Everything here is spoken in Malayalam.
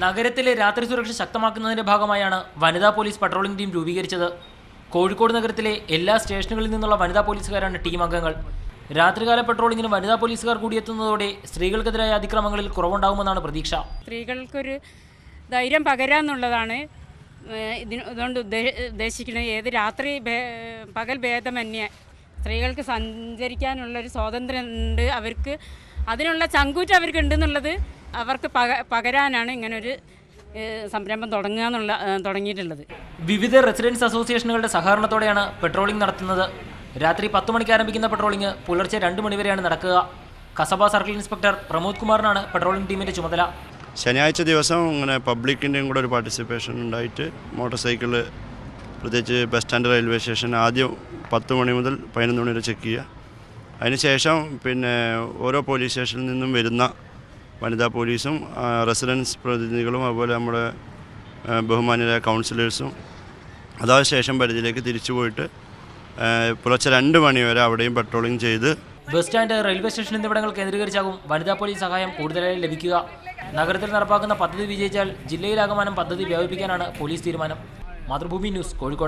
നഗരത്തിലെ രാത്രി സുരക്ഷ ശക്തമാക്കുന്നതിന്റെ ഭാഗമായാണ് വനിതാ പോലീസ് പട്രോളിംഗ് ടീം രൂപീകരിച്ചത്. കോഴിക്കോട് നഗരത്തിലെ എല്ലാ സ്റ്റേഷനുകളിൽ നിന്നുള്ള വനിതാ പോലീസുകാരാണ് ടീം അംഗങ്ങൾ. രാത്രികാല പട്രോളിംഗിന് വനിതാ പോലീസുകാർ കൂടിയെത്തുന്നതോടെ സ്ത്രീകൾക്കെതിരായ അതിക്രമങ്ങളിൽ കുറവുണ്ടാകുമെന്നാണ് പ്രതീക്ഷ. സ്ത്രീകൾക്കൊരു ധൈര്യം പകരാന്നുള്ളതാണ് ഇതുകൊണ്ട് ഉദ്ദേശിക്കുന്നത്. ഏത് രാത്രി പകൽ ഭേദമന്യേ സ്ത്രീകൾക്ക് സഞ്ചരിക്കാനുള്ളൊരു സ്വാതന്ത്ര്യം ഉണ്ട്. അവർക്ക് അതിനുള്ള ചങ്കൂറ്റം അവർക്ക് ഉണ്ടെന്നുള്ളത് അവർക്ക് പകരാനാണ് ഇങ്ങനൊരു സംരംഭം തുടങ്ങിയിട്ടുള്ളത്. വിവിധ റെസിഡൻസ് അസോസിയേഷനുകളുടെ സഹകരണത്തോടെയാണ് പെട്രോളിംഗ് നടത്തുന്നത്. രാത്രി 10 മണിക്ക് ആരംഭിക്കുന്ന പെട്രോളിംഗ് പുലർച്ചെ 2 മണിവരെയാണ് നടക്കുക. കസബ സർക്കിൾ ഇൻസ്പെക്ടർ പ്രമോദ് കുമാറിനാണ് പെട്രോളിംഗ് ടീമിന്റെ ചുമതല. ശനിയാഴ്ച ദിവസം ഇങ്ങനെ പബ്ലിക്കിൻ്റെയും കൂടെ ഒരു പാർട്ടിസിപ്പേഷൻ ഉണ്ടായിട്ട് മോട്ടോർ സൈക്കിള് പ്രത്യേകിച്ച് ബസ് സ്റ്റാൻഡ് റെയിൽവേ സ്റ്റേഷൻ ആദ്യം 10 മണി മുതൽ 11 മണി വരെ ചെക്ക് ചെയ്യുക. അതിനുശേഷം പിന്നെ ഓരോ പോലീസ് സ്റ്റേഷനിൽ നിന്നും വരുന്ന വനിതാ പോലീസും റെസിഡൻസ് പ്രതിനിധികളും അതുപോലെ നമ്മുടെ ബഹുമാന്യരായ കൗൺസിലേഴ്സും അതായത് സ്റ്റേഷൻ പരിധിയിലേക്ക് തിരിച്ചു പോയിട്ട് പുലർച്ചെ 2 മണി വരെ അവിടെയും പെട്രോളിംഗ് ചെയ്ത് ബസ് സ്റ്റാൻഡ്, റെയിൽവേ സ്റ്റേഷൻ എന്നിവിടങ്ങൾ കേന്ദ്രീകരിച്ചാകും വനിതാ പോലീസ് സഹായം കൂടുതലായി ലഭിക്കുക. നഗരത്തിൽ നടപ്പാക്കുന്ന പദ്ധതി വിജയിച്ചാൽ ജില്ലയിലാകമാനം പദ്ധതി വ്യാപിപ്പിക്കാനാണ് പോലീസ് തീരുമാനം. മാതൃഭൂമി ന്യൂസ്, കോഴിക്കോട്.